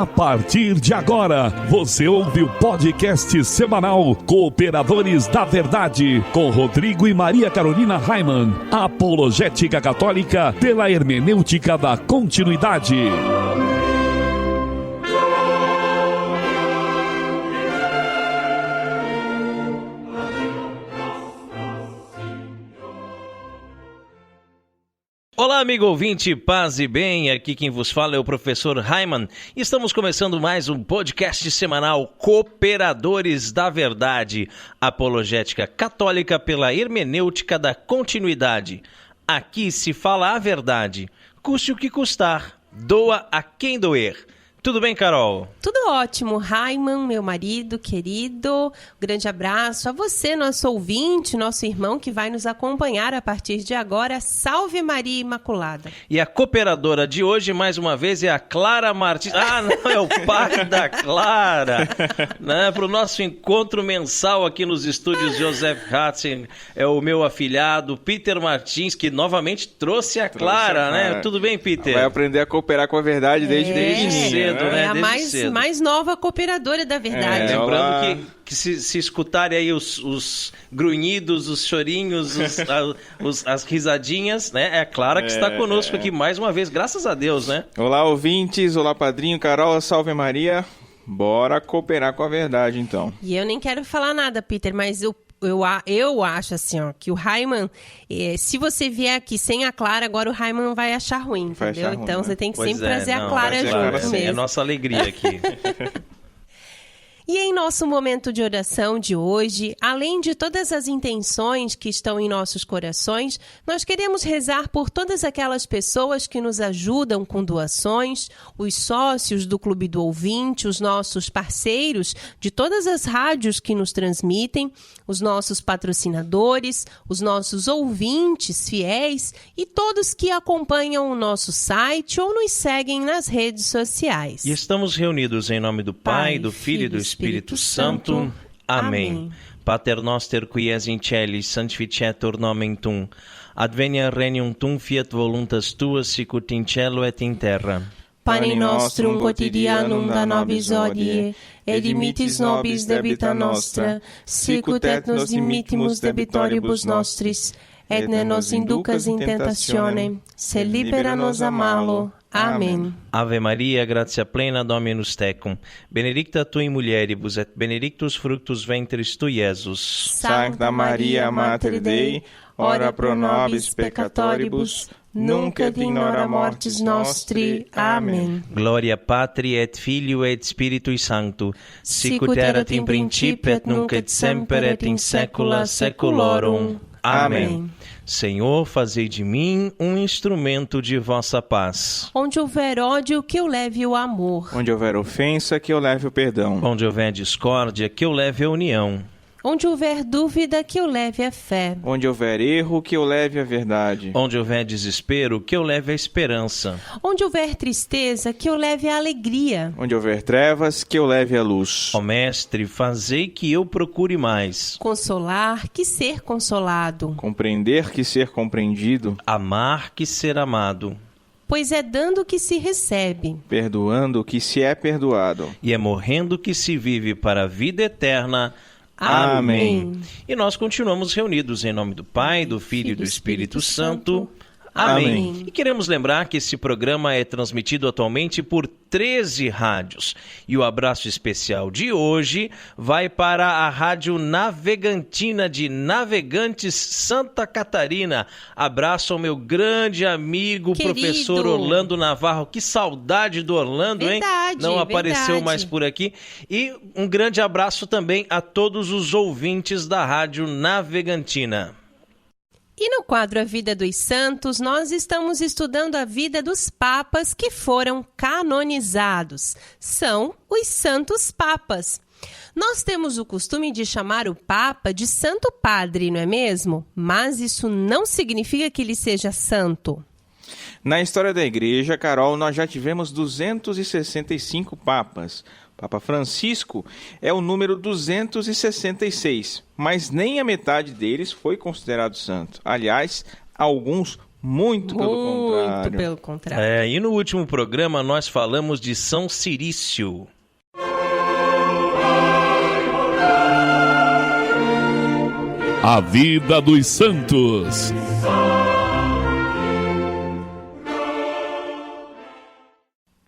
A partir de agora, você ouve o podcast semanal Cooperadores da Verdade, com Rodrigo e Maria Carolina Raimann, apologética católica pela hermenêutica da continuidade. Olá, amigo ouvinte, paz e bem, aqui quem vos fala é o professor Raimann. Estamos começando mais um podcast semanal Cooperadores da Verdade, apologética católica pela hermenêutica da continuidade. Aqui se fala a verdade, custe o que custar, doa a quem doer. Tudo bem, Carol? Tudo ótimo, Raimann, meu marido querido. Grande abraço a você, nosso ouvinte, nosso irmão que vai nos acompanhar a partir de agora. Salve Maria Imaculada. E a cooperadora de hoje, mais uma vez, é a Clara Martins. Ah, não, é o pai da Clara. Né? Para o nosso encontro mensal aqui nos estúdios Joseph Ratzinger, é o meu afilhado, Peter Martins, que novamente trouxe a Clara, né? Tudo bem, Peter? Vai aprender a cooperar com a verdade desde cedo. É a mais nova cooperadora da verdade. Lembrando que se escutarem aí os grunhidos, os chorinhos, as risadinhas, né? É Clara que está conosco aqui mais uma vez, graças a Deus, né? Olá, ouvintes, olá, padrinho, Carol, salve Maria. Bora cooperar com a verdade, então. E eu nem quero falar nada, Peter, mas eu acho assim, ó, que o Raimann, se você vier aqui sem a Clara, agora o Raimann vai achar ruim, entendeu? Então né? Você tem que sempre trazer a Clara junto mesmo. É a nossa alegria aqui. E em nosso momento de oração de hoje, além de todas as intenções que estão em nossos corações, nós queremos rezar por todas aquelas pessoas que nos ajudam com doações, os sócios do Clube do Ouvinte, os nossos parceiros de todas as rádios que nos transmitem, os nossos patrocinadores, os nossos ouvintes fiéis e todos que acompanham o nosso site ou nos seguem nas redes sociais. E estamos reunidos em nome do Pai, do Filho e do Espírito Santo. Amém. Pater noster qui es in celis, sanctificetur nomen tuum. Advenia regnum tuum, fiat voluntas tua, sicut in cielo et in terra. Pane nostrum quotidianum da nobis hodie, et dimitis nobis debita nostra, sicut et nos dimittimus debitoribus nostris, et ne nos inducas in tentationem, sed libera nos a malo. Amém. Ave Maria, gratia plena, Dominus tecum. Benedicta tu in mulieribus, et benedictus fructus ventris tui, Iesus. Sancta Maria, Mater Dei, ora pro nobis peccatoribus, nunc et in hora mortis nostri. Amém. Gloria Patri et Filio et Spiritui Sancto, sicut erat in principio et nunc et semper et in saecula saeculorum. Amém. Senhor, fazei de mim um instrumento de vossa paz. Onde houver ódio, que eu leve o amor. Onde houver ofensa, que eu leve o perdão. Onde houver discórdia, que eu leve a união. Onde houver dúvida, que eu leve a fé. Onde houver erro, que eu leve a verdade. Onde houver desespero, que eu leve a esperança. Onde houver tristeza, que eu leve a alegria. Onde houver trevas, que eu leve a luz. Ó Mestre, fazei que eu procure mais. Consolar, que ser consolado. Compreender, que ser compreendido. Amar, que ser amado. Pois é dando que se recebe. Perdoando, que se é perdoado. E é morrendo que se vive para a vida eterna. Amém. E nós continuamos reunidos em nome do Pai, do Filho e do Espírito Santo. Amém. E queremos lembrar que esse programa é transmitido atualmente por 13 rádios. E o abraço especial de hoje vai para a Rádio Navegantina de Navegantes, Santa Catarina. Abraço ao meu grande amigo, querido professor Orlando Navarro. Que saudade do Orlando, verdade, hein? Não apareceu mais por aqui. E um grande abraço também a todos os ouvintes da Rádio Navegantina. E no quadro A Vida dos Santos, nós estamos estudando a vida dos papas que foram canonizados. São os Santos Papas. Nós temos o costume de chamar o Papa de Santo Padre, não é mesmo? Mas isso não significa que ele seja santo. Na história da Igreja, Carol, nós já tivemos 265 papas. Papa Francisco é o número 266, mas nem a metade deles foi considerado santo. Aliás, alguns Muito pelo contrário. E no último programa nós falamos de São Cirício. A vida dos santos.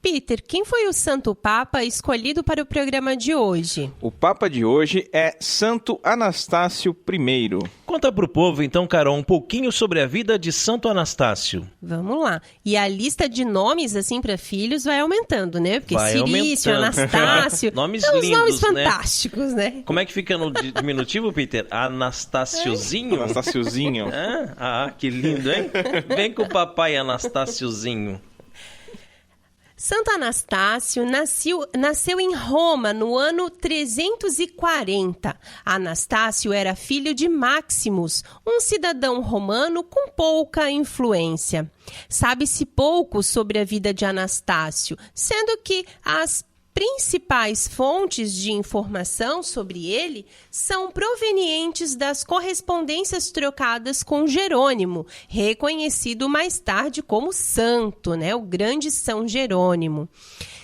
Peter, quem foi o Santo Papa escolhido para o programa de hoje? O Papa de hoje é Santo Anastácio I. Conta pro povo, então, Carol, um pouquinho sobre a vida de Santo Anastácio. Vamos lá. E a lista de nomes, assim, para filhos vai aumentando, né? Porque vai Cirício, aumentando. Anastácio... Nomes são lindos, os nomes né? fantásticos, né? Como é que fica no diminutivo, Peter? Anastáciozinho? Anastáciozinho. Que lindo, hein? Vem com o papai Anastáciozinho. Santo Anastácio nasceu em Roma no ano 340. Anastácio era filho de Maximus, um cidadão romano com pouca influência. Sabe-se pouco sobre a vida de Anastácio, sendo que as principais fontes de informação sobre ele são provenientes das correspondências trocadas com Jerônimo, reconhecido mais tarde como santo, né? O grande São Jerônimo.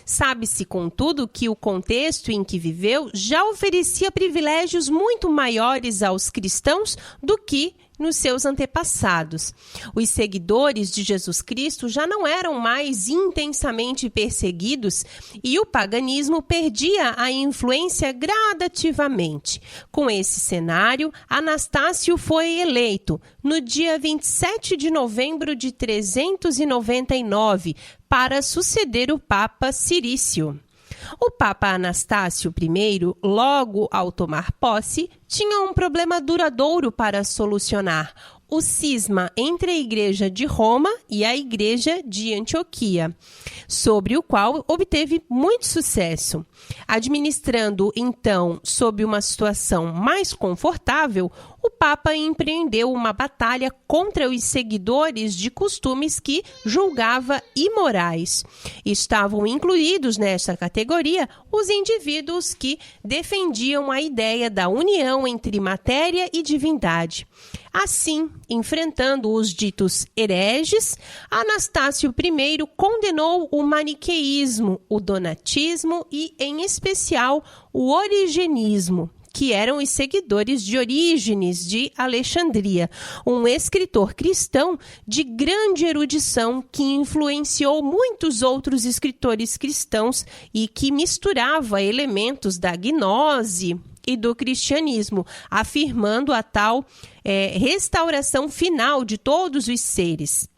Sabe-se, contudo, que o contexto em que viveu já oferecia privilégios muito maiores aos cristãos do que nos seus antepassados. Os seguidores de Jesus Cristo já não eram mais intensamente perseguidos e o paganismo perdia a influência gradativamente. Com esse cenário, Anastácio foi eleito no dia 27 de novembro de 399 para suceder o Papa Cirício. O Papa Anastácio I, logo ao tomar posse, tinha um problema duradouro para solucionar: o cisma entre a Igreja de Roma e a Igreja de Antioquia, sobre o qual obteve muito sucesso. Administrando, então, sob uma situação mais confortável, o Papa empreendeu uma batalha contra os seguidores de costumes que julgava imorais. Estavam incluídos nesta categoria os indivíduos que defendiam a ideia da união entre matéria e divindade. Assim, enfrentando os ditos hereges, Anastácio I condenou o maniqueísmo, o donatismo e, em especial, o origenismo, que eram os seguidores de Orígenes de Alexandria, um escritor cristão de grande erudição que influenciou muitos outros escritores cristãos e que misturava elementos da gnose e do cristianismo, afirmando a tal restauração final de todos os seres.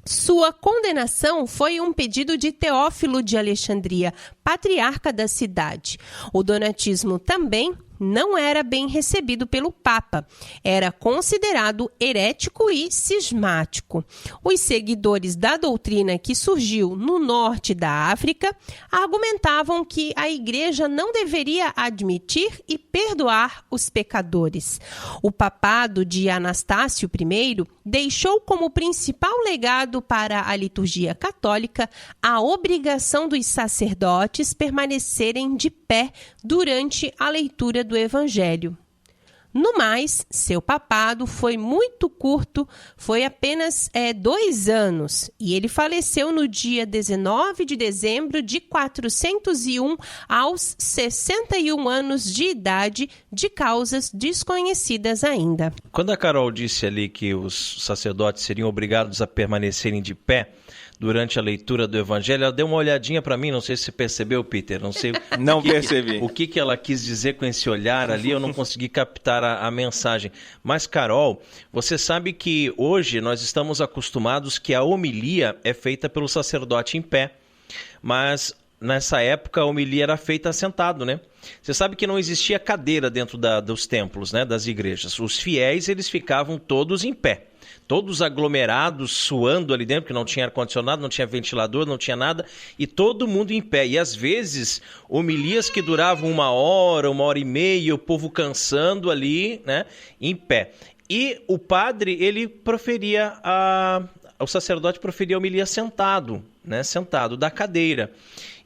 Sua condenação foi um pedido de Teófilo de Alexandria, patriarca da cidade. O donatismo também não era bem recebido pelo Papa. Era considerado herético e cismático. Os seguidores da doutrina que surgiu no norte da África argumentavam que a Igreja não deveria admitir e perdoar os pecadores. O papado de Anastácio I deixou como principal legado para a liturgia católica a obrigação dos sacerdotes permanecerem de pé durante a leitura do Evangelho. No mais, seu papado foi muito curto, foi apenas 2 anos, e ele faleceu no dia 19 de dezembro de 401, aos 61 anos de idade, de causas desconhecidas ainda. Quando a Carol disse ali que os sacerdotes seriam obrigados a permanecerem de pé durante a leitura do Evangelho, ela deu uma olhadinha para mim, não sei se você percebeu, Peter, não sei percebi. O que ela quis dizer com esse olhar ali, eu não consegui captar a mensagem. Mas, Carol, você sabe que hoje nós estamos acostumados que a homilia é feita pelo sacerdote em pé, mas nessa época a homilia era feita sentado, né? Você sabe que não existia cadeira dentro dos templos, né, das igrejas. Os fiéis, eles ficavam todos em pé. Todos aglomerados, suando ali dentro, porque não tinha ar-condicionado, não tinha ventilador, não tinha nada, e todo mundo em pé. E às vezes, homilias que duravam 1 hora, 1h30, o povo cansando ali, né, em pé. E o padre, ele o sacerdote proferia a homilia sentado, né, sentado, da cadeira.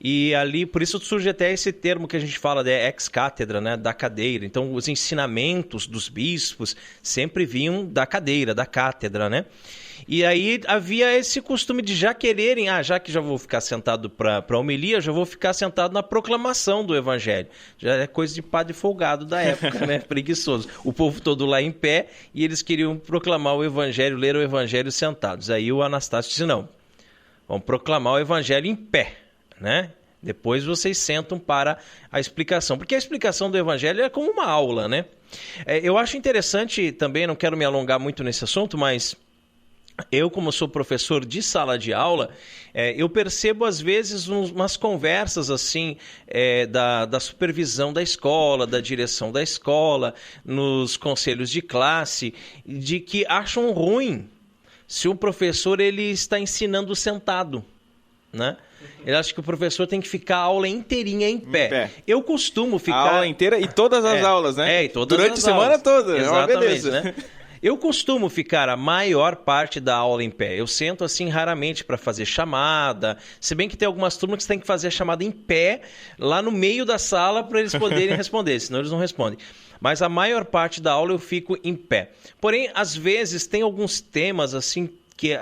E ali, por isso surge até esse termo que a gente fala de ex-cátedra, né, da cadeira. Então, os ensinamentos dos bispos sempre vinham da cadeira, da cátedra, né? E aí havia esse costume de já quererem, já que já vou ficar sentado para a homilia, já vou ficar sentado na proclamação do evangelho. Já é coisa de padre folgado da época, né? Preguiçoso. O povo todo lá em pé e eles queriam proclamar o evangelho, ler o evangelho sentados. Aí o Anastácio disse, não, vamos proclamar o evangelho em pé, né? Depois vocês sentam para a explicação. Porque a explicação do evangelho é como uma aula, né? Eu acho interessante também, não quero me alongar muito nesse assunto, mas eu, como sou professor de sala de aula, eu percebo às vezes umas conversas assim da supervisão da escola, da direção da escola, nos conselhos de classe, de que acham ruim se o professor ele está ensinando sentado, né? Ele acha que o professor tem que ficar a aula inteirinha em pé. Eu costumo ficar... A aula inteira e todas as aulas, né? E todas durante as a semana aulas. toda. Exatamente, é uma beleza. Né? Eu costumo ficar a maior parte da aula em pé. Eu sento assim raramente para fazer chamada. Se bem que tem algumas turmas que você tem que fazer a chamada em pé, lá no meio da sala, para eles poderem responder, senão eles não respondem. Mas a maior parte da aula eu fico em pé. Porém, às vezes, tem alguns temas assim que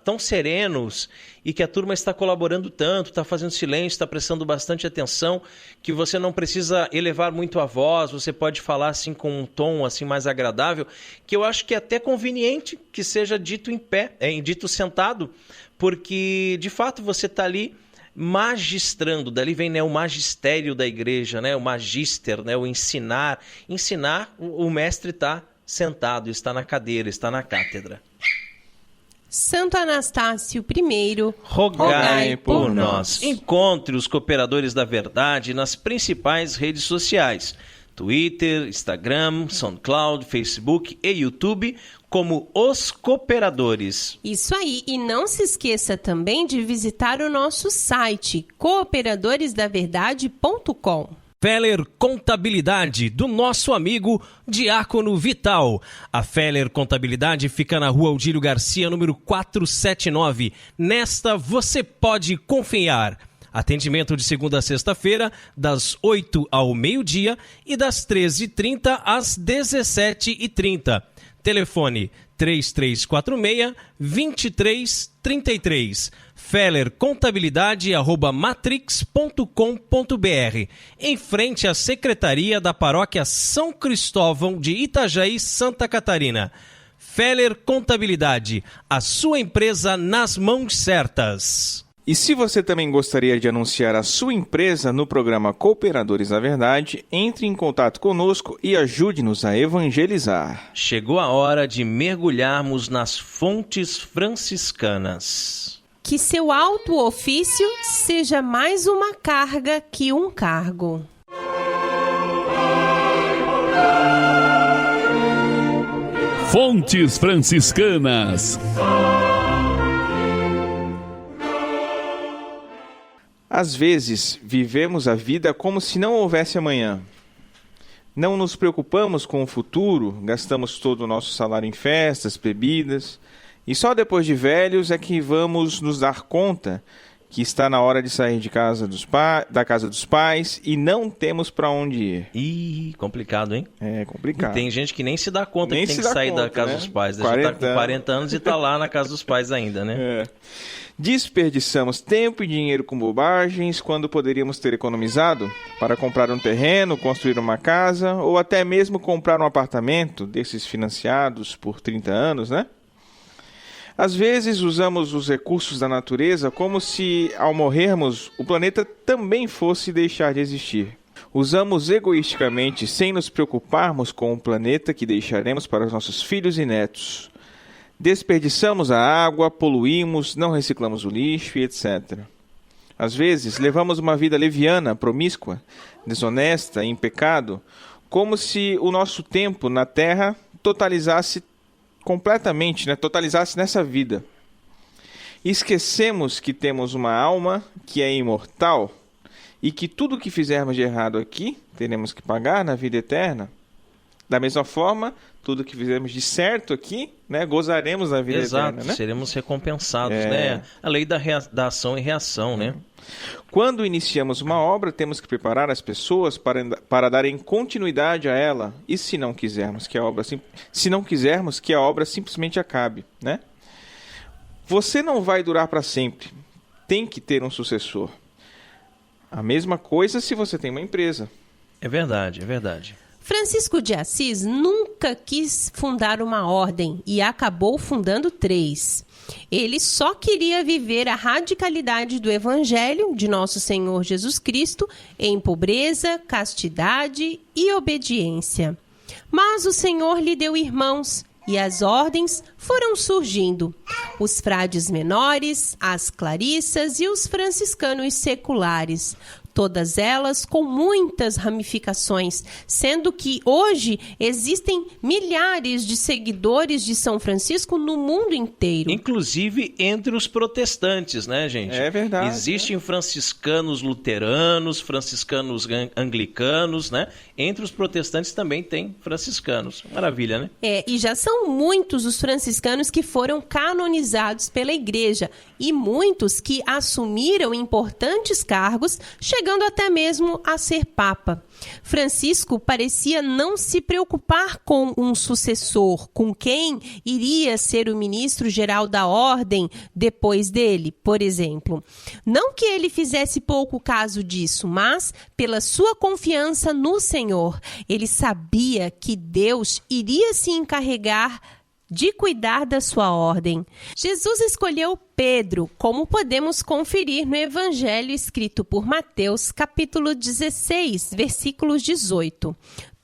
tão serenos e que a turma está colaborando tanto, está fazendo silêncio, está prestando bastante atenção, que você não precisa elevar muito a voz, você pode falar assim com um tom assim mais agradável, que eu acho que é até conveniente que seja dito em pé, dito sentado, porque de fato você está ali magistrando, dali vem, né, o magistério da igreja, né, o magister, né, o ensinar. Ensinar, o mestre está sentado, está na cadeira, está na cátedra. Santo Anastácio I, rogai por nós. Encontre os Cooperadores da Verdade nas principais redes sociais: Twitter, Instagram, SoundCloud, Facebook e YouTube, como Os Cooperadores. Isso aí, e não se esqueça também de visitar o nosso site, cooperadoresdaverdade.com. Feller Contabilidade, do nosso amigo Diácono Vital. A Feller Contabilidade fica na Rua Aldílio Garcia, número 479. Nesta você pode confiar. Atendimento de segunda a sexta-feira, das 8 ao meio-dia e das 13h30 às 17h30. Telefone 3346-2333. fellercontabilidade@matrix.com.br, em frente à Secretaria da Paróquia São Cristóvão de Itajaí, Santa Catarina. Feller Contabilidade, a sua empresa nas mãos certas. E se você também gostaria de anunciar a sua empresa no programa Cooperadores da Verdade, entre em contato conosco e ajude-nos a evangelizar. Chegou a hora de mergulharmos nas fontes franciscanas. Que seu alto ofício seja mais uma carga que um cargo. Fontes franciscanas. Às vezes, vivemos a vida como se não houvesse amanhã. Não nos preocupamos com o futuro, gastamos todo o nosso salário em festas, bebidas, e só depois de velhos é que vamos nos dar conta que está na hora de sair de casa da casa dos pais e não temos para onde ir. Ih, complicado, hein? É complicado. E tem gente que nem se dá conta que tem que sair da casa dos pais. Já está com 40 anos e está lá na casa dos pais ainda, né? É. Desperdiçamos tempo e dinheiro com bobagens quando poderíamos ter economizado para comprar um terreno, construir uma casa ou até mesmo comprar um apartamento desses financiados por 30 anos, né? Às vezes usamos os recursos da natureza como se, ao morrermos, o planeta também fosse deixar de existir. Usamos egoisticamente sem nos preocuparmos com o planeta que deixaremos para os nossos filhos e netos. Desperdiçamos a água, poluímos, não reciclamos o lixo e etc. Às vezes, levamos uma vida leviana, promíscua, desonesta e em pecado, como se o nosso tempo na Terra totalizasse completamente, totalizasse nessa vida. Esquecemos que temos uma alma que é imortal e que tudo que fizermos de errado aqui, teremos que pagar na vida eterna. Da mesma forma, tudo que fizermos de certo aqui, gozaremos da vida eterna. Exato, seremos recompensados, né? A lei da ação e reação, né? Quando iniciamos uma obra, temos que preparar as pessoas para darem continuidade a ela. E se não quisermos que a obra simplesmente acabe, né? Você não vai durar para sempre. Tem que ter um sucessor. A mesma coisa se você tem uma empresa. É verdade, é verdade. Francisco de Assis nunca quis fundar uma ordem e acabou fundando 3. Ele só queria viver a radicalidade do Evangelho de Nosso Senhor Jesus Cristo em pobreza, castidade e obediência. Mas o Senhor lhe deu irmãos e as ordens foram surgindo. Os frades menores, as clarissas e os franciscanos seculares. Todas elas com muitas ramificações, sendo que hoje existem milhares de seguidores de São Francisco no mundo inteiro. Inclusive entre os protestantes, né, gente? É verdade. Existem franciscanos luteranos, franciscanos anglicanos, né? Entre os protestantes também tem franciscanos. Maravilha, né? E já são muitos os franciscanos que foram canonizados pela Igreja e muitos que assumiram importantes cargos, chegando até mesmo a ser Papa. Francisco parecia não se preocupar com um sucessor, com quem iria ser o ministro-geral da ordem depois dele, por exemplo. Não que ele fizesse pouco caso disso, mas pela sua confiança no Senhor. Ele sabia que Deus iria se encarregar de cuidar da sua ordem. Jesus escolheu Pedro, como podemos conferir no Evangelho escrito por Mateus, capítulo 16, versículos 18.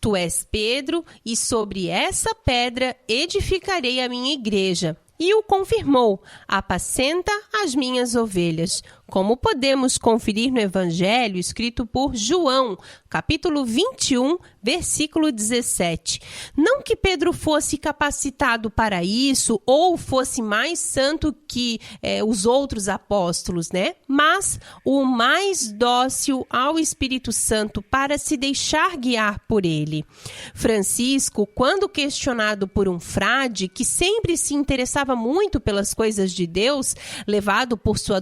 Tu és Pedro, e sobre essa pedra edificarei a minha igreja. E o confirmou: apacenta as minhas ovelhas. Como podemos conferir no Evangelho escrito por João, capítulo 21, versículo 17. Não que Pedro fosse capacitado para isso ou fosse mais santo que os outros apóstolos, né? Mas o mais dócil ao Espírito Santo para se deixar guiar por ele. Francisco, quando questionado por um frade que sempre se interessava muito pelas coisas de Deus, levado por sua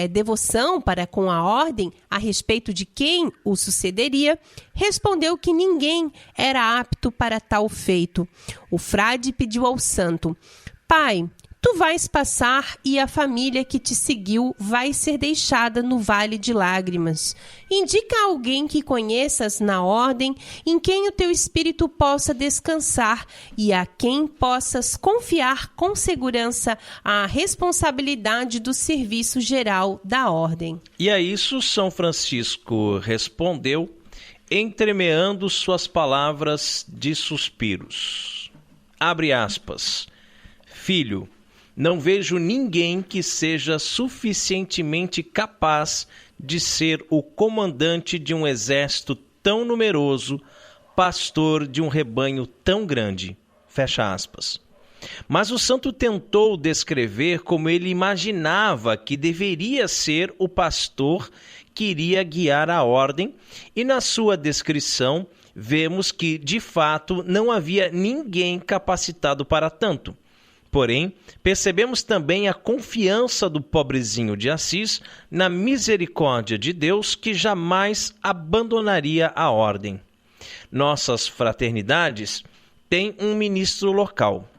devoção para com a ordem a respeito de quem o sucederia, respondeu que ninguém era apto para tal feito. O frade pediu ao santo: Pai, tu vais passar e a família que te seguiu vai ser deixada no vale de lágrimas. Indica alguém que conheças na ordem, em quem o teu espírito possa descansar e a quem possas confiar com segurança a responsabilidade do serviço geral da ordem. E a isso São Francisco respondeu, entremeando suas palavras de suspiros. Abre aspas. Filho, não vejo ninguém que seja suficientemente capaz de ser o comandante de um exército tão numeroso, pastor de um rebanho tão grande. Fecha aspas. Mas o santo tentou descrever como ele imaginava que deveria ser o pastor que iria guiar a ordem, e na sua descrição vemos que, de fato, não havia ninguém capacitado para tanto. Porém, percebemos também a confiança do pobrezinho de Assis na misericórdia de Deus, que jamais abandonaria a ordem. Nossas fraternidades têm um ministro local.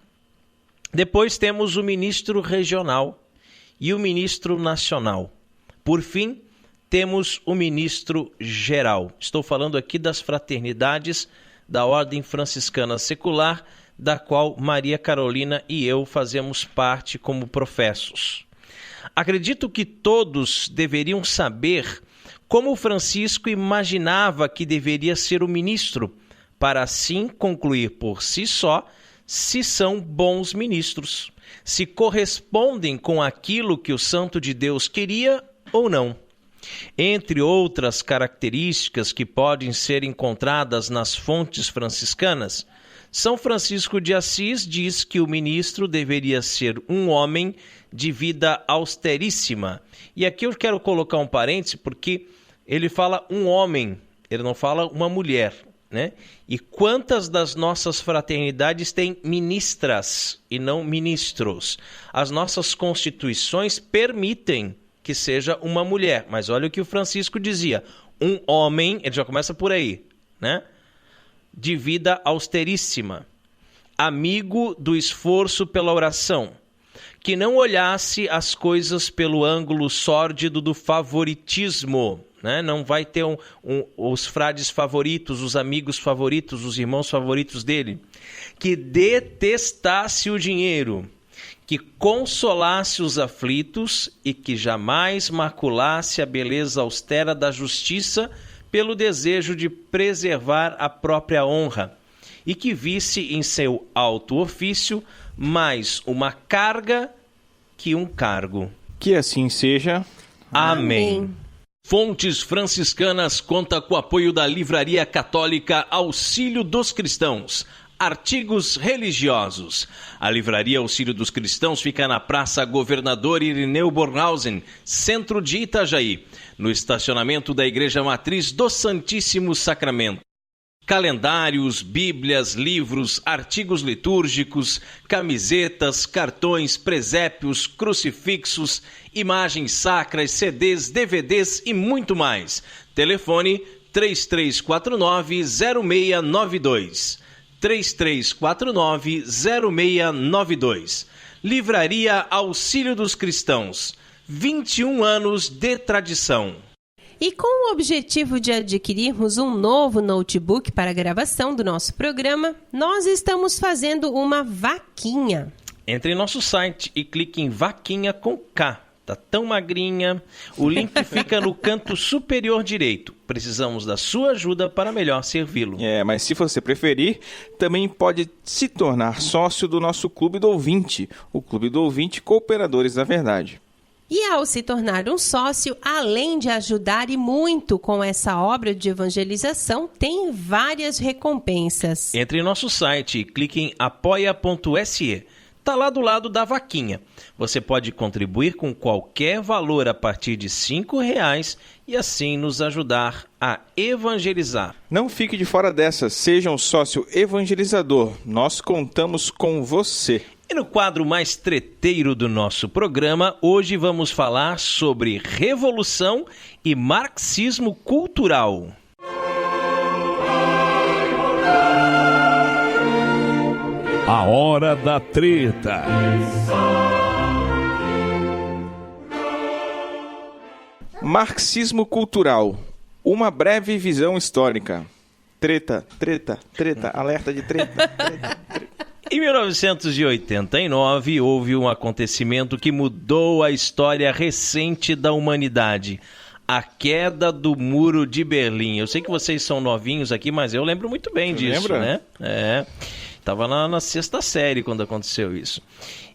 Depois temos o ministro regional e o ministro nacional. Por fim, temos o ministro geral. Estou falando aqui das fraternidades da Ordem Franciscana Secular, da qual Maria Carolina e eu fazemos parte como professos. Acredito que todos deveriam saber como Francisco imaginava que deveria ser o ministro, para assim concluir por si só se são bons ministros, se correspondem com aquilo que o Santo de Deus queria ou não. Entre outras características que podem ser encontradas nas fontes franciscanas, São Francisco de Assis diz que o ministro deveria ser um homem de vida austeríssima. E aqui eu quero colocar um parêntese, porque ele fala um homem, ele não fala uma mulher, né? E quantas das nossas fraternidades têm ministras e não ministros? As nossas constituições permitem que seja uma mulher, mas olha o que o Francisco dizia, um homem, ele já começa por aí, né? De vida austeríssima, amigo do esforço pela oração, que não olhasse as coisas pelo ângulo sórdido do favoritismo, né? Não vai ter os frades favoritos, os amigos favoritos, os irmãos favoritos dele. Que detestasse o dinheiro, que consolasse os aflitos e que jamais maculasse a beleza austera da justiça pelo desejo de preservar a própria honra, e que visse em seu alto ofício mais uma carga que um cargo. Que assim seja. Amém. Fontes Franciscanas conta com o apoio da Livraria Católica Auxílio dos Cristãos. Artigos religiosos. A Livraria Auxílio dos Cristãos fica na Praça Governador Irineu Bornhausen, centro de Itajaí, no estacionamento da Igreja Matriz do Santíssimo Sacramento. Calendários, bíblias, livros, artigos litúrgicos, camisetas, cartões, presépios, crucifixos, imagens sacras, CDs, DVDs e muito mais. Telefone 3349-0692. 3349-0692. Livraria Auxílio dos Cristãos. 21 anos de tradição. E com o objetivo de adquirirmos um novo notebook para a gravação do nosso programa, nós estamos fazendo uma vaquinha. Entre em nosso site e clique em vaquinha com K. Tá tão magrinha. O link fica no canto superior direito. Precisamos da sua ajuda para melhor servi-lo. Mas se você preferir, também pode se tornar sócio do nosso Clube do Ouvinte, o Clube do Ouvinte Cooperadores da Verdade. E ao se tornar um sócio, além de ajudar e muito com essa obra de evangelização, tem várias recompensas. Entre em nosso site e clique em apoia.se. Está lá do lado da vaquinha. Você pode contribuir com qualquer valor a partir de R$5 e assim nos ajudar a evangelizar. Não fique de fora dessa, seja um sócio evangelizador. Nós contamos com você. E no quadro mais treteiro do nosso programa, hoje vamos falar sobre revolução e marxismo cultural. A hora da treta. Marxismo cultural. Uma breve visão histórica. Treta, treta, treta, alerta de treta, treta, treta. Em 1989, houve um acontecimento que mudou a história recente da humanidade. A queda do Muro de Berlim. Eu sei que vocês são novinhos aqui, mas eu lembro muito bem disso, lembra? né? Estava na sexta série quando aconteceu isso.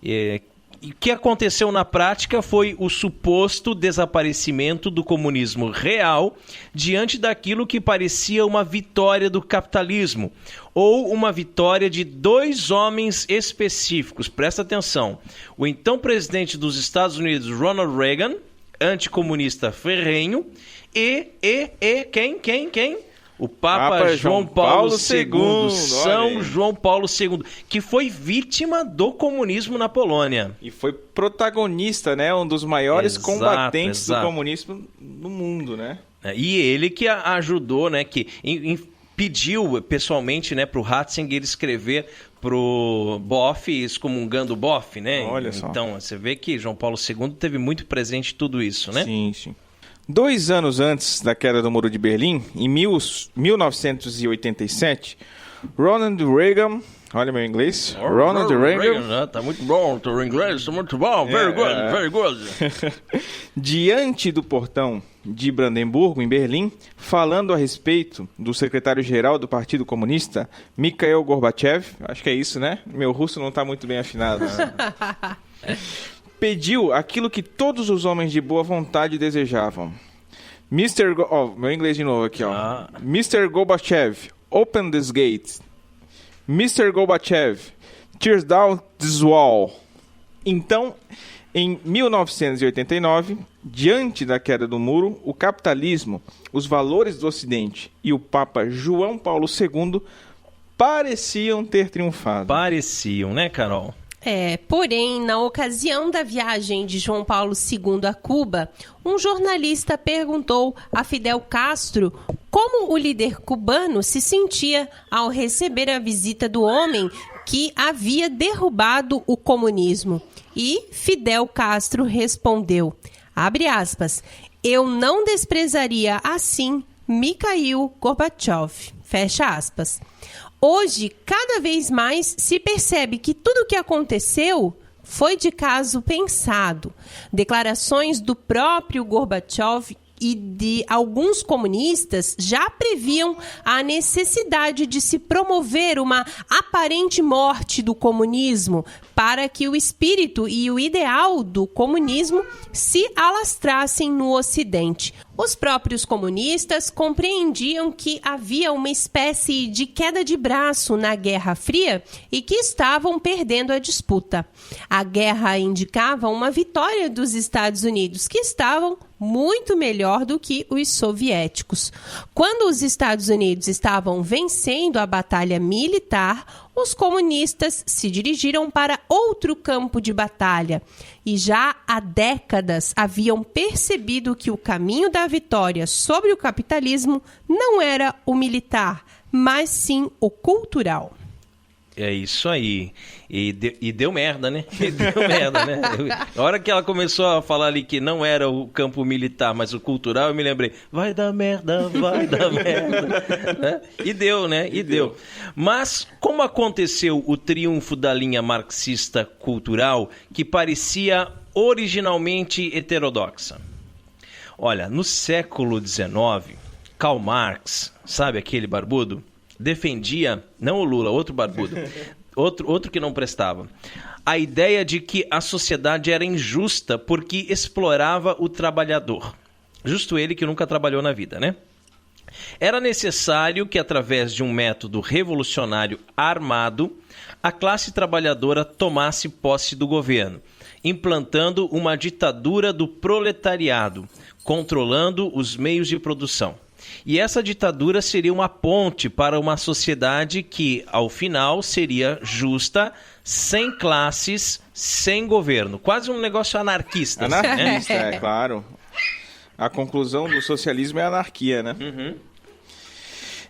E o que aconteceu na prática foi o suposto desaparecimento do comunismo real diante daquilo que parecia uma vitória do capitalismo, ou uma vitória de dois homens específicos. Presta atenção. O então presidente dos Estados Unidos, Ronald Reagan, anticomunista ferrenho, e quem? O Papa João Paulo II, São João Paulo II, que foi vítima do comunismo na Polônia. E foi protagonista, né? Um dos maiores combatentes do comunismo no mundo, né? E ele que ajudou, né? Que pediu pessoalmente, né, para o Ratzinger escrever pro Boff, excomungando o Boff, né? Olha só. Então, você vê que João Paulo II teve muito presente em tudo isso, né? Sim, sim. 2 anos antes da queda do Muro de Berlim, em 1987, Ronald Reagan, olha meu inglês, Ronald Reagan, tá muito bom, teu inglês tá muito bom, very good. Diante do portão de Brandemburgo, em Berlim, falando a respeito do secretário-geral do Partido Comunista, Mikhail Gorbachev, acho que é isso, né? Meu russo não está muito bem afinado. Né? Pediu aquilo que todos os homens de boa vontade desejavam. Meu inglês de novo aqui, ó. Mr. Gorbachev, open this gate. Mr. Gorbachev, tear down this wall. Então, em 1989, diante da queda do muro, o capitalismo, os valores do Ocidente e o Papa João Paulo II pareciam ter triunfado. Pareciam, né, Carol? Porém, na ocasião da viagem de João Paulo II a Cuba, um jornalista perguntou a Fidel Castro como o líder cubano se sentia ao receber a visita do homem que havia derrubado o comunismo. E Fidel Castro respondeu, abre aspas, eu não desprezaria assim Mikhail Gorbachev, fecha aspas. Hoje, cada vez mais se percebe que tudo o que aconteceu foi de caso pensado. Declarações do próprio Gorbachev e de alguns comunistas já previam a necessidade de se promover uma aparente morte do comunismo para que o espírito e o ideal do comunismo se alastrassem no Ocidente. Os próprios comunistas compreendiam que havia uma espécie de queda de braço na Guerra Fria e que estavam perdendo a disputa. A guerra indicava uma vitória dos Estados Unidos, que estavam muito melhor do que os soviéticos. Quando os Estados Unidos estavam vencendo a batalha militar, os comunistas se dirigiram para outro campo de batalha e já há décadas haviam percebido que o caminho da vitória sobre o capitalismo não era o militar, mas sim o cultural. É isso aí. E deu merda, né? Deu merda, né? A hora que ela começou a falar ali que não era o campo militar, mas o cultural, eu me lembrei, vai dar merda, vai dar merda. E deu, né? E deu. Mas como aconteceu o triunfo da linha marxista cultural, que parecia originalmente heterodoxa? Olha, no século XIX, Karl Marx, sabe aquele barbudo? Defendia, não o Lula, outro barbudo, outro que não prestava, a ideia de que a sociedade era injusta porque explorava o trabalhador. Justo ele que nunca trabalhou na vida, né? Era necessário que, através de um método revolucionário armado, a classe trabalhadora tomasse posse do governo, implantando uma ditadura do proletariado, controlando os meios de produção. E essa ditadura seria uma ponte para uma sociedade que, ao final, seria justa, sem classes, sem governo. Quase um negócio anarquista. Anarquista, né? É claro. A conclusão do socialismo é a anarquia, né? Uhum.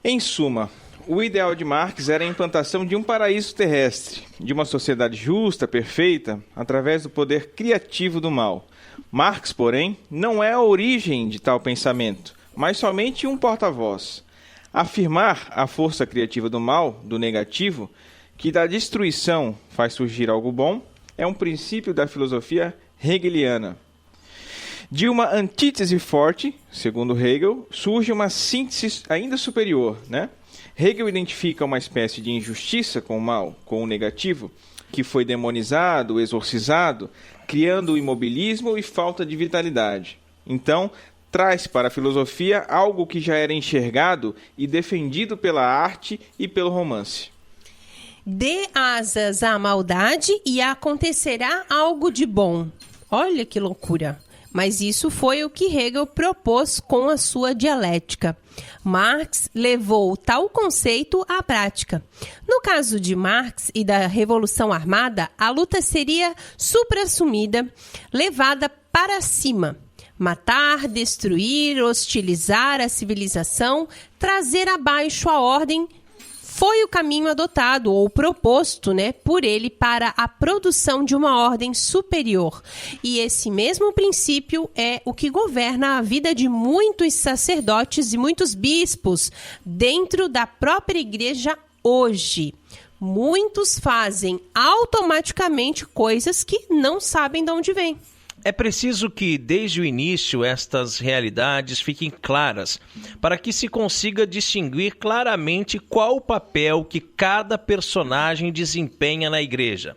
Em suma, o ideal de Marx era a implantação de um paraíso terrestre, de uma sociedade justa, perfeita, através do poder criativo do mal. Marx, porém, não é a origem de tal pensamento, mas somente um porta-voz. Afirmar a força criativa do mal, do negativo, que da destruição faz surgir algo bom, é um princípio da filosofia hegeliana. De uma antítese forte, segundo Hegel, surge uma síntese ainda superior, né? Hegel identifica uma espécie de injustiça com o mal, com o negativo, que foi demonizado, exorcizado, criando imobilismo e falta de vitalidade. Então, traz para a filosofia algo que já era enxergado e defendido pela arte e pelo romance. Dê asas à maldade e acontecerá algo de bom. Olha que loucura! Mas isso foi o que Hegel propôs com a sua dialética. Marx levou tal conceito à prática. No caso de Marx e da Revolução Armada, a luta seria suprassumida, levada para cima. Matar, destruir, hostilizar a civilização, trazer abaixo a ordem, foi o caminho adotado ou proposto, por ele para a produção de uma ordem superior. E esse mesmo princípio é o que governa a vida de muitos sacerdotes e muitos bispos dentro da própria igreja hoje. Muitos fazem automaticamente coisas que não sabem de onde vêm. É preciso que, desde o início, estas realidades fiquem claras, para que se consiga distinguir claramente qual o papel que cada personagem desempenha na igreja.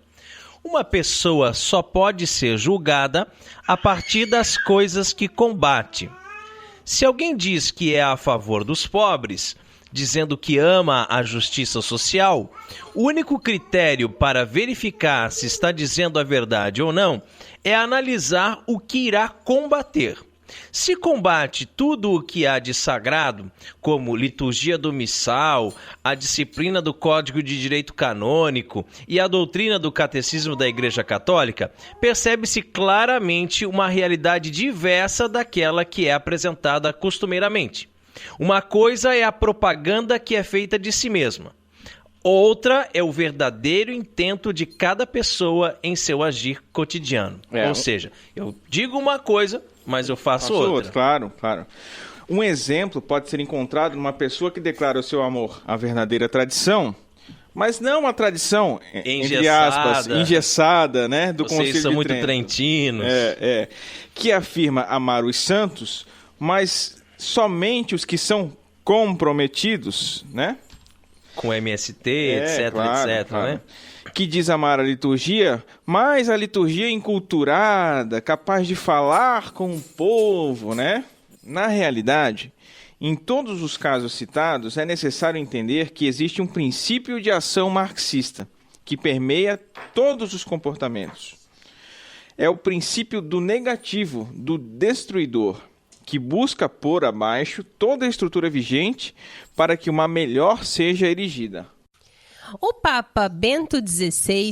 Uma pessoa só pode ser julgada a partir das coisas que combate. Se alguém diz que é a favor dos pobres, dizendo que ama a justiça social, o único critério para verificar se está dizendo a verdade ou não é analisar o que irá combater. Se combate tudo o que há de sagrado, como liturgia do missal, a disciplina do Código de Direito Canônico e a doutrina do Catecismo da Igreja Católica, percebe-se claramente uma realidade diversa daquela que é apresentada costumeiramente. Uma coisa é a propaganda que é feita de si mesma. Outra é o verdadeiro intento de cada pessoa em seu agir cotidiano. Ou seja, eu digo uma coisa, mas eu faço outra. Claro. Um exemplo pode ser encontrado numa pessoa que declara o seu amor à verdadeira tradição, mas não uma tradição, entre aspas, engessada, né, do Concílio de Trento. Vocês são muito trentinos. Que afirma amar os santos, mas somente os que são comprometidos, né? Com MST, etc, etc, né? Que diz amar a liturgia, mas a liturgia enculturada, capaz de falar com o povo, né? Na realidade, em todos os casos citados, é necessário entender que existe um princípio de ação marxista que permeia todos os comportamentos. É o princípio do negativo, do destruidor, que busca pôr abaixo toda a estrutura vigente para que uma melhor seja erigida. O Papa Bento XVI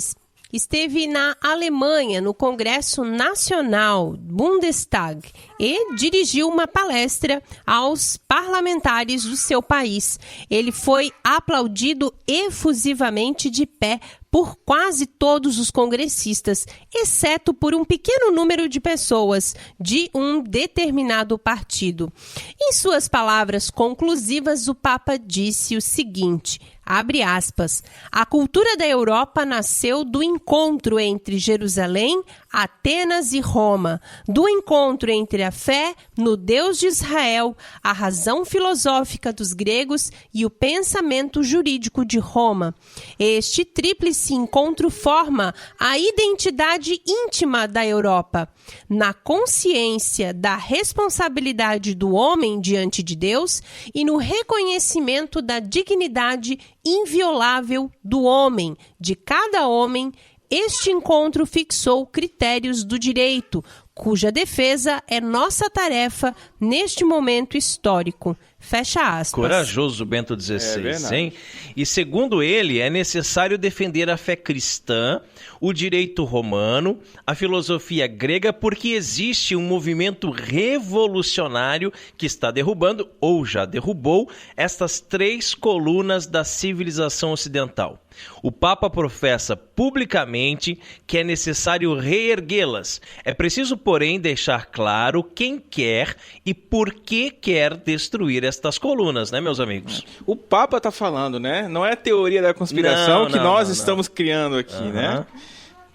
esteve na Alemanha, no Congresso Nacional, Bundestag, e dirigiu uma palestra aos parlamentares do seu país. Ele foi aplaudido efusivamente de pé por quase todos os congressistas, exceto por um pequeno número de pessoas de um determinado partido. Em suas palavras conclusivas, o Papa disse o seguinte, abre aspas, a cultura da Europa nasceu do encontro entre Jerusalém, Atenas e Roma, do encontro entre a fé no Deus de Israel, a razão filosófica dos gregos e o pensamento jurídico de Roma. Este tríplice encontro forma a identidade íntima da Europa, na consciência da responsabilidade do homem diante de Deus e no reconhecimento da dignidade inviolável do homem, de cada homem. Este encontro fixou critérios do direito, cuja defesa é nossa tarefa neste momento histórico. Fecha aspas. Corajoso Bento XVI, hein? E segundo ele, é necessário defender a fé cristã, o direito romano, a filosofia grega, porque existe um movimento revolucionário que está derrubando, ou já derrubou, estas 3 colunas da civilização ocidental. O Papa professa publicamente que é necessário reerguê-las. É preciso, porém, deixar claro quem quer e por que quer destruir estas colunas, né, meus amigos? O Papa está falando, né? Não é a teoria da conspiração que nós estamos criando aqui, né?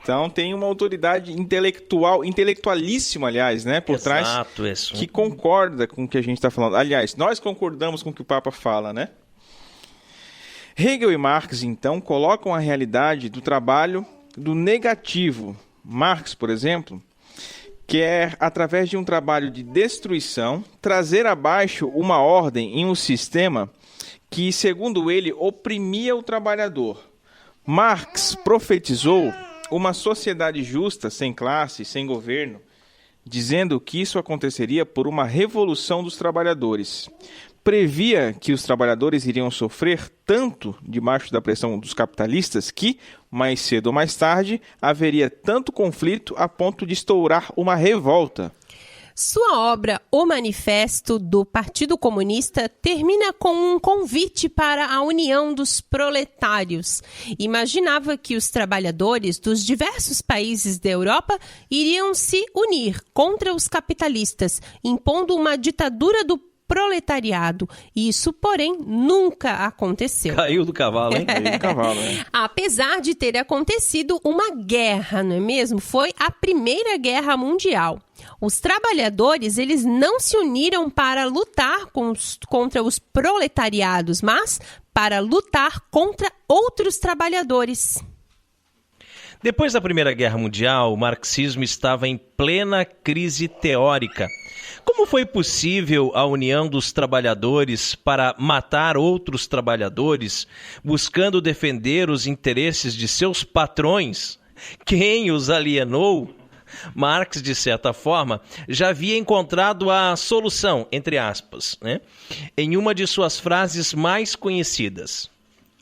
Então tem uma autoridade intelectualíssima, aliás, né, por trás, que concorda com o que a gente está falando. Aliás, nós concordamos com o que o Papa fala, né? Hegel e Marx, então, colocam a realidade do trabalho do negativo. Marx, por exemplo, quer, através de um trabalho de destruição, trazer abaixo uma ordem em um sistema que, segundo ele, oprimia o trabalhador. Marx profetizou uma sociedade justa, sem classe, sem governo, dizendo que isso aconteceria por uma revolução dos trabalhadores. Previa que os trabalhadores iriam sofrer tanto debaixo da pressão dos capitalistas que, mais cedo ou mais tarde, haveria tanto conflito a ponto de estourar uma revolta. Sua obra O Manifesto do Partido Comunista termina com um convite para a união dos proletários. Imaginava que os trabalhadores dos diversos países da Europa iriam se unir contra os capitalistas, impondo uma ditadura do proletariado. Isso, porém, nunca aconteceu. Caiu do cavalo, hein? Caiu do cavalo, hein? Apesar de ter acontecido uma guerra, não é mesmo? Foi a Primeira Guerra Mundial. Os trabalhadores, eles não se uniram para lutar contra os proletariados, mas para lutar contra outros trabalhadores. Depois da Primeira Guerra Mundial, o marxismo estava em plena crise teórica. Como foi possível a união dos trabalhadores para matar outros trabalhadores, buscando defender os interesses de seus patrões? Quem os alienou? Marx, de certa forma, já havia encontrado a solução, entre aspas, né, em uma de suas frases mais conhecidas.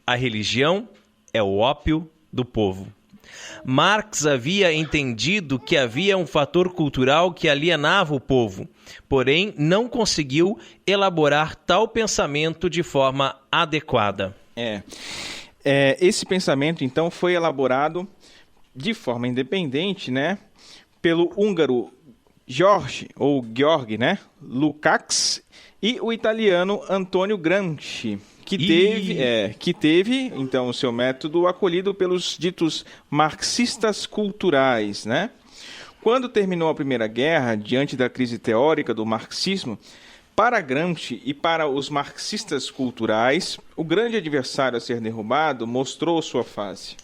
A religião é o ópio do povo. Marx havia entendido que havia um fator cultural que alienava o povo, porém não conseguiu elaborar tal pensamento de forma adequada. esse pensamento, então, foi elaborado de forma independente, né, pelo húngaro Georg, né, Lukács, e o italiano Antonio Gramsci, que teve, então, o seu método acolhido pelos ditos marxistas culturais, né? Quando terminou a Primeira Guerra, diante da crise teórica do marxismo, para Gramsci e para os marxistas culturais, o grande adversário a ser derrubado mostrou sua face: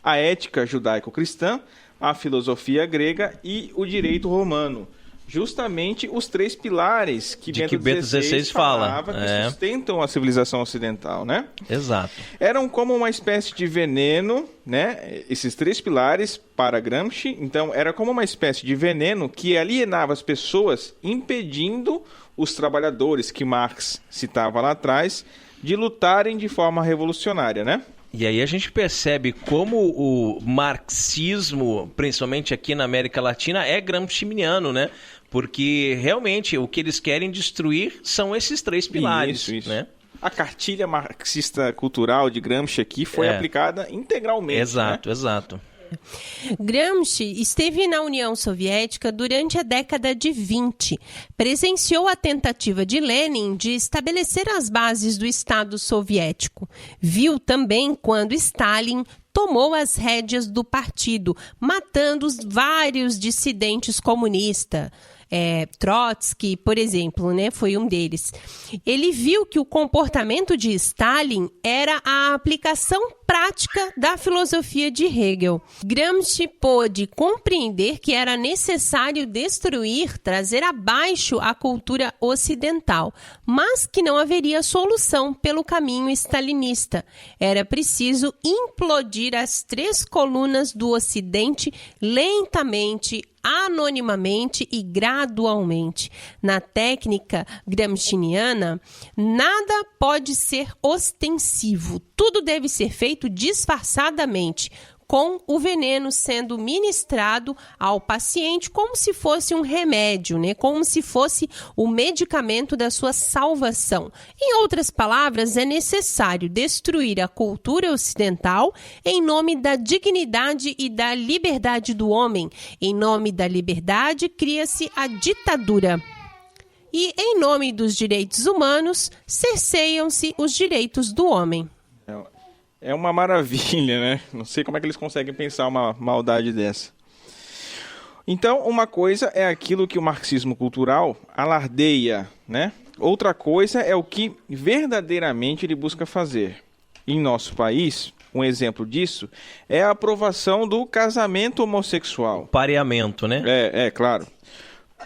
a ética judaico-cristã, a filosofia grega e o direito romano. Justamente os 3 pilares que Bento XVI falava que sustentam a civilização ocidental, né? Exato. Eram como uma espécie de veneno, né? Esses 3 pilares para Gramsci, então, era como uma espécie de veneno que alienava as pessoas, impedindo os trabalhadores, que Marx citava lá atrás, de lutarem de forma revolucionária, né? E aí a gente percebe como o marxismo, principalmente aqui na América Latina, é gramsciano, né? Porque realmente o que eles querem destruir são esses 3 pilares. Isso. Né? A cartilha marxista cultural de Gramsci aqui foi aplicada integralmente. Exato. Gramsci esteve na União Soviética durante a década de 20. Presenciou a tentativa de Lenin de estabelecer as bases do Estado soviético. Viu também quando Stalin tomou as rédeas do partido, matando vários dissidentes comunistas. Trotsky, por exemplo, né, foi um deles. Ele viu que o comportamento de Stalin era a aplicação prática da filosofia de Hegel. Gramsci pôde compreender que era necessário destruir, trazer abaixo a cultura ocidental, mas que não haveria solução pelo caminho stalinista. Era preciso implodir as 3 colunas do Ocidente lentamente, anonimamente e gradualmente. Na técnica gramsciana, nada pode ser ostensivo, tudo deve ser feito disfarçadamente, com o veneno sendo ministrado ao paciente como se fosse um remédio, né? Como se fosse o medicamento da sua salvação. Em outras palavras, é necessário destruir a cultura ocidental em nome da dignidade e da liberdade do homem. Em nome da liberdade, cria-se a ditadura. E, em nome dos direitos humanos, cerceiam-se os direitos do homem. É uma maravilha, né? Não sei como é que eles conseguem pensar uma maldade dessa. Então, uma coisa é aquilo que o marxismo cultural alardeia, né? Outra coisa é o que verdadeiramente ele busca fazer. Em nosso país, um exemplo disso é a aprovação do casamento homossexual. Pareamento, né? Claro.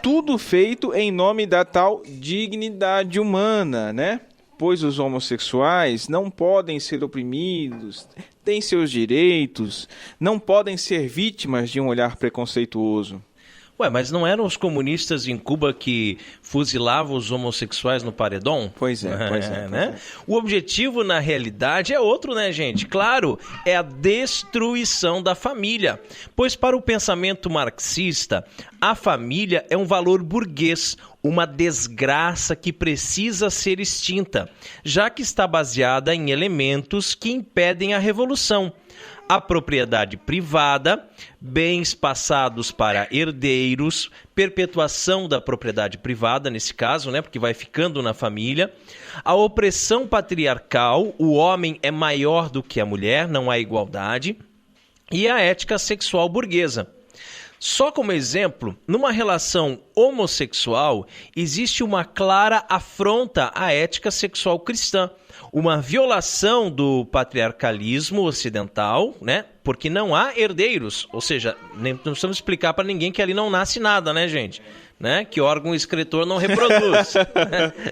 Tudo feito em nome da tal dignidade humana, né? Pois os homossexuais não podem ser oprimidos, têm seus direitos, não podem ser vítimas de um olhar preconceituoso. Ué, mas não eram os comunistas em Cuba que fuzilavam os homossexuais no paredão? Pois é. Né? O objetivo, na realidade, é outro, né, gente? Claro, é a destruição da família. Pois para o pensamento marxista, a família é um valor burguês, uma desgraça que precisa ser extinta, já que está baseada em elementos que impedem a revolução. A propriedade privada, bens passados para herdeiros, perpetuação da propriedade privada, nesse caso, né, porque vai ficando na família, a opressão patriarcal, o homem é maior do que a mulher, não há igualdade, e a ética sexual burguesa. Só como exemplo, numa relação homossexual, existe uma clara afronta à ética sexual cristã, uma violação do patriarcalismo ocidental, né? Porque não há herdeiros, ou seja, não precisamos explicar para ninguém que ali não nasce nada, né, gente? Né? Que órgão excretor não reproduz.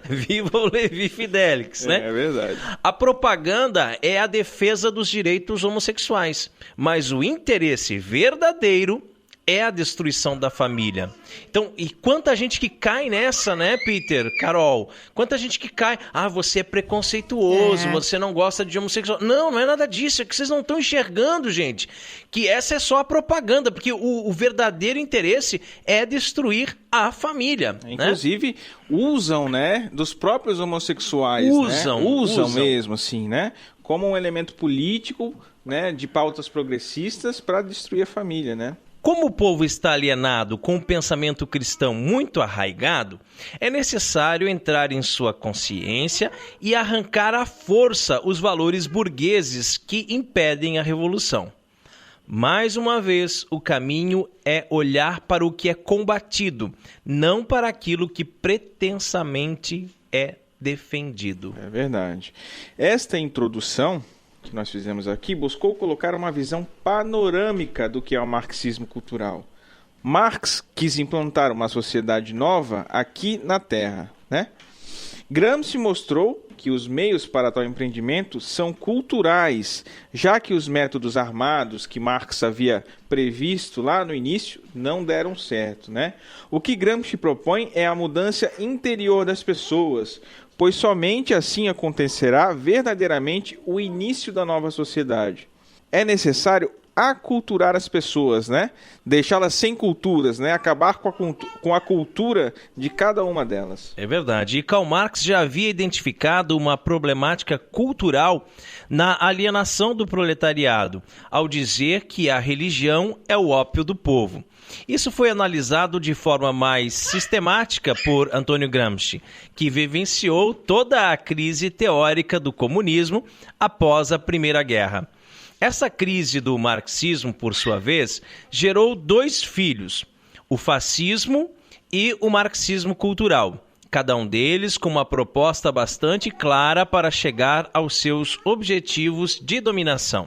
Viva o Levi Fidelix, né? É verdade. A propaganda é a defesa dos direitos homossexuais, mas o interesse verdadeiro é a destruição da família. Então, e quanta gente que cai nessa, né, Peter, Carol? Quanta gente que cai, você é preconceituoso, você não gosta de homossexual. Não é nada disso, é que vocês não estão enxergando, gente, que essa é só a propaganda, porque o verdadeiro interesse é destruir a família. Inclusive, usam, né, dos próprios homossexuais, usam mesmo, assim, né, como um elemento político, né, de pautas progressistas para destruir a família, né? Como o povo está alienado com um pensamento cristão muito arraigado, é necessário entrar em sua consciência e arrancar à força os valores burgueses que impedem a revolução. Mais uma vez, o caminho é olhar para o que é combatido, não para aquilo que pretensamente é defendido. É verdade. Esta introdução que nós fizemos aqui buscou colocar uma visão panorâmica do que é o marxismo cultural. Marx quis implantar uma sociedade nova aqui na Terra, né? Gramsci mostrou que os meios para tal empreendimento são culturais, já que os métodos armados que Marx havia previsto lá no início não deram certo, né? O que Gramsci propõe é a mudança interior das pessoas, pois somente assim acontecerá verdadeiramente o início da nova sociedade. É necessário aculturar as pessoas, né? Deixá-las sem culturas, né? Acabar com a cultura de cada uma delas. É verdade. E Karl Marx já havia identificado uma problemática cultural na alienação do proletariado, ao dizer que a religião é o ópio do povo. Isso foi analisado de forma mais sistemática por Antônio Gramsci, que vivenciou toda a crise teórica do comunismo após a Primeira Guerra. Essa crise do marxismo, por sua vez, gerou 2 filhos, o fascismo e o marxismo cultural, cada um deles com uma proposta bastante clara para chegar aos seus objetivos de dominação.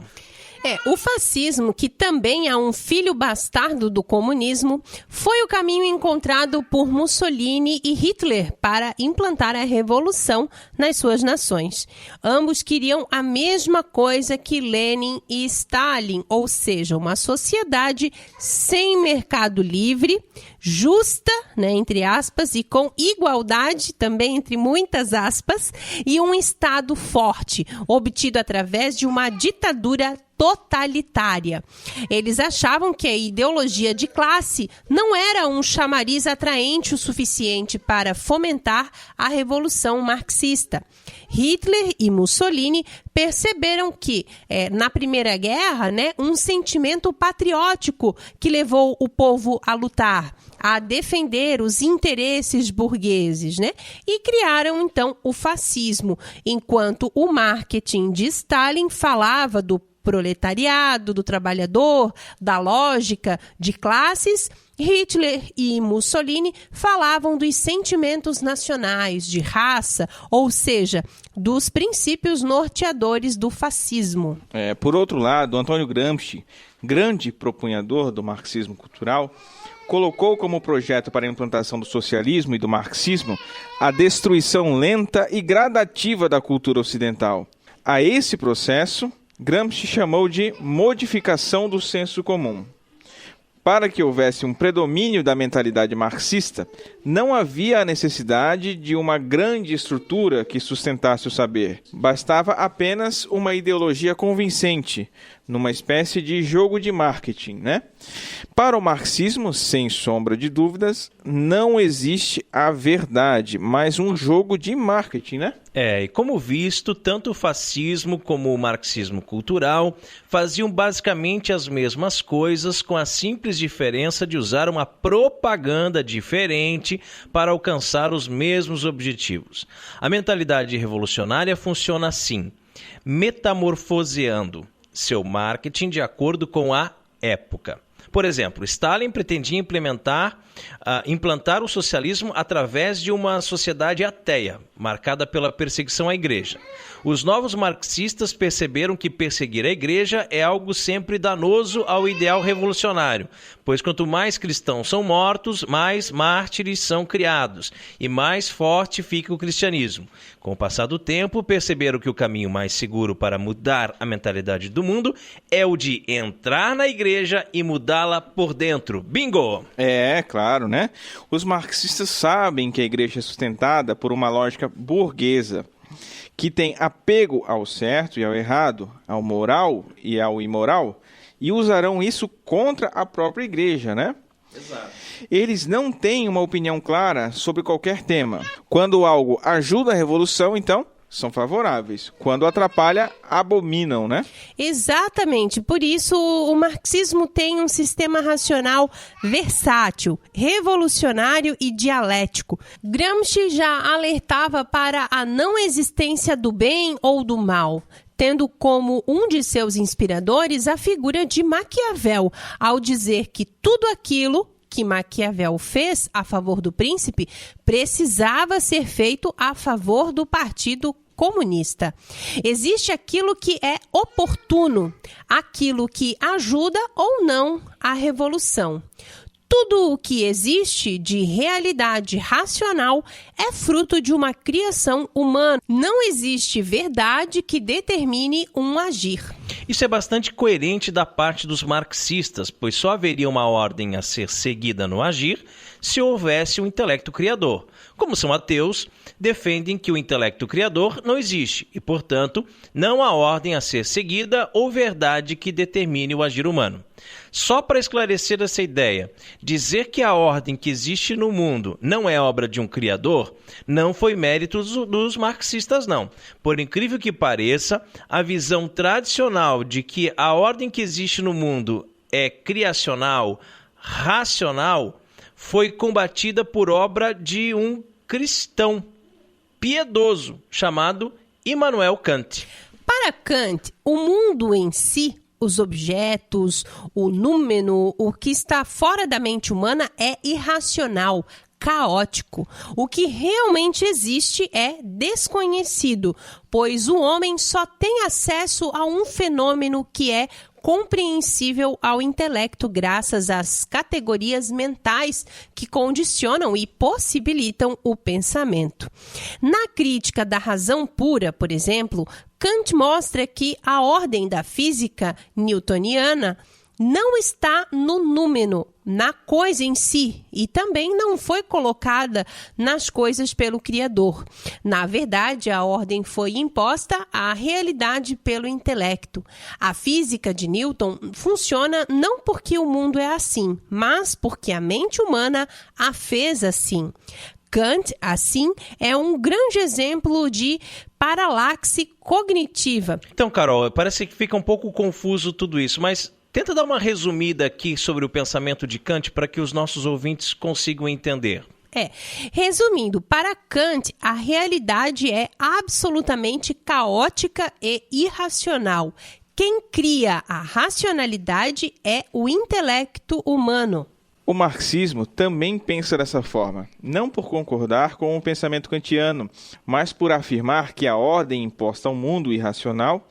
O fascismo, que também é um filho bastardo do comunismo, foi o caminho encontrado por Mussolini e Hitler para implantar a revolução nas suas nações. Ambos queriam a mesma coisa que Lenin e Stalin, ou seja, uma sociedade sem mercado livre, justa, né, entre aspas, e com igualdade, também entre muitas aspas, e um Estado forte, obtido através de uma ditadura totalitária. Eles achavam que a ideologia de classe não era um chamariz atraente o suficiente para fomentar a revolução marxista. Hitler e Mussolini perceberam que, na Primeira Guerra, né, um sentimento patriótico que levou o povo a lutar, a defender os interesses burgueses, né? E criaram, então, o fascismo, enquanto o marketing de Stalin falava do proletariado, do trabalhador, da lógica de classes. Hitler e Mussolini falavam dos sentimentos nacionais, de raça, ou seja, dos princípios norteadores do fascismo. Por outro lado, Antônio Gramsci, grande propunhador do marxismo cultural, colocou como projeto para a implantação do socialismo e do marxismo a destruição lenta e gradativa da cultura ocidental. A esse processo, Gramsci chamou de modificação do senso comum. Para que houvesse um predomínio da mentalidade marxista, não havia a necessidade de uma grande estrutura que sustentasse o saber. Bastava apenas uma ideologia convincente, numa espécie de jogo de marketing, né? Para o marxismo, sem sombra de dúvidas, não existe a verdade, mas um jogo de marketing, né? E como visto, tanto o fascismo como o marxismo cultural faziam basicamente as mesmas coisas, com a simples diferença de usar uma propaganda diferente para alcançar os mesmos objetivos. A mentalidade revolucionária funciona assim, metamorfoseando seu marketing de acordo com a época. Por exemplo, Stalin pretendia implementar implantar o socialismo através de uma sociedade ateia, marcada pela perseguição à igreja. Os novos marxistas perceberam que perseguir a igreja é algo sempre danoso ao ideal revolucionário, pois quanto mais cristãos são mortos, mais mártires são criados e mais forte fica o cristianismo. Com o passar do tempo, perceberam que o caminho mais seguro para mudar a mentalidade do mundo é o de entrar na igreja e mudá-la por dentro. Bingo! É, claro, né? Os marxistas sabem que a igreja é sustentada por uma lógica burguesa, que tem apego ao certo e ao errado, ao moral e ao imoral, e usarão isso contra a própria igreja, né? Exato. Eles não têm uma opinião clara sobre qualquer tema. Quando algo ajuda a revolução, então, são favoráveis. Quando atrapalha, abominam, né? Exatamente. Por isso, o marxismo tem um sistema racional versátil, revolucionário e dialético. Gramsci já alertava para a não existência do bem ou do mal, tendo como um de seus inspiradores a figura de Maquiavel, ao dizer que tudo aquilo que Maquiavel fez a favor do príncipe precisava ser feito a favor do Partido Comunista. Existe aquilo que é oportuno, aquilo que ajuda ou não a revolução. Tudo o que existe de realidade racional é fruto de uma criação humana. Não existe verdade que determine um agir. Isso é bastante coerente da parte dos marxistas, pois só haveria uma ordem a ser seguida no agir se houvesse um intelecto criador. Como são ateus, defendem que o intelecto criador não existe e, portanto, não há ordem a ser seguida ou verdade que determine o agir humano. Só para esclarecer essa ideia, dizer que a ordem que existe no mundo não é obra de um criador não foi mérito dos marxistas, não. Por incrível que pareça, a visão tradicional de que a ordem que existe no mundo é criacional, racional, foi combatida por obra de um cristão piedoso chamado Immanuel Kant. Para Kant, o mundo em si, os objetos, o númeno, o que está fora da mente humana é irracional, caótico. O que realmente existe é desconhecido, pois o homem só tem acesso a um fenômeno que é compreensível ao intelecto graças às categorias mentais que condicionam e possibilitam o pensamento. Na crítica da razão pura, por exemplo, Kant mostra que a ordem da física newtoniana não está no número, na coisa em si, e também não foi colocada nas coisas pelo Criador. Na verdade, a ordem foi imposta à realidade pelo intelecto. A física de Newton funciona não porque o mundo é assim, mas porque a mente humana a fez assim. Kant, assim, é um grande exemplo de paralaxe cognitiva. Então, Carol, parece que fica um pouco confuso tudo isso, mas tenta dar uma resumida aqui sobre o pensamento de Kant para que os nossos ouvintes consigam entender. Resumindo, para Kant, a realidade é absolutamente caótica e irracional. Quem cria a racionalidade é o intelecto humano. O marxismo também pensa dessa forma, não por concordar com o pensamento kantiano, mas por afirmar que a ordem imposta ao mundo irracional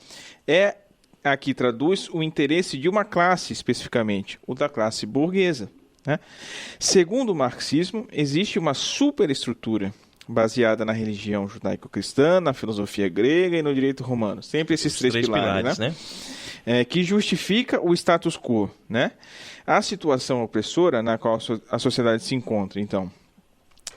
é a que traduz o interesse de uma classe especificamente, o da classe burguesa, né? Segundo o marxismo, existe uma superestrutura baseada na religião judaico-cristã, na filosofia grega e no direito romano. Sempre esses três pilares, né? Que justifica o status quo, né? A situação opressora na qual a sociedade se encontra, então.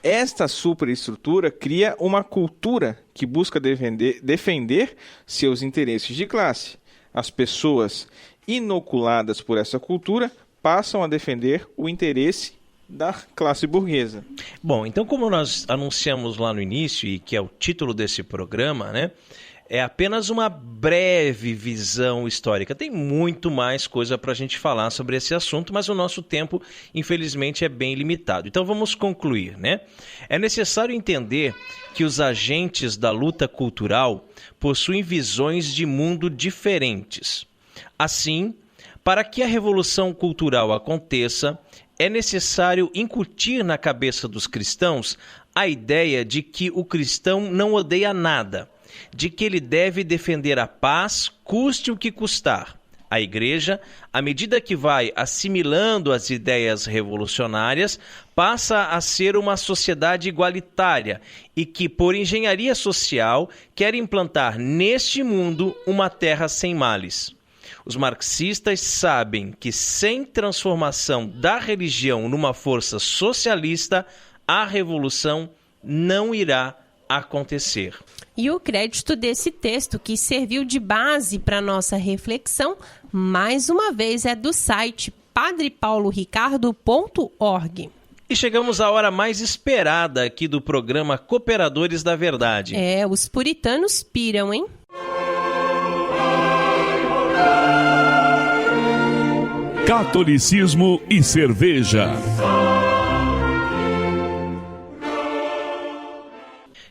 Esta superestrutura cria uma cultura que busca defender seus interesses de classe. As pessoas inoculadas por essa cultura passam a defender o interesse da classe burguesa. Bom, então como nós anunciamos lá no início, e que é o título desse programa, né? É apenas uma breve visão histórica. Tem muito mais coisa para a gente falar sobre esse assunto, mas o nosso tempo, infelizmente, é bem limitado. Então vamos concluir, né? É necessário entender que os agentes da luta cultural possuem visões de mundo diferentes. Assim, para que a revolução cultural aconteça, é necessário incutir na cabeça dos cristãos a ideia de que o cristão não odeia nada, de que ele deve defender a paz, custe o que custar. A Igreja, à medida que vai assimilando as ideias revolucionárias, passa a ser uma sociedade igualitária e que, por engenharia social, quer implantar neste mundo uma terra sem males. Os marxistas sabem que sem transformação da religião numa força socialista, a revolução não irá acontecer. E o crédito desse texto, que serviu de base para nossa reflexão, mais uma vez é do site padrepauloricardo.org. E chegamos à hora mais esperada aqui do programa Cooperadores da Verdade. Os puritanos piram, hein? Catolicismo e cerveja.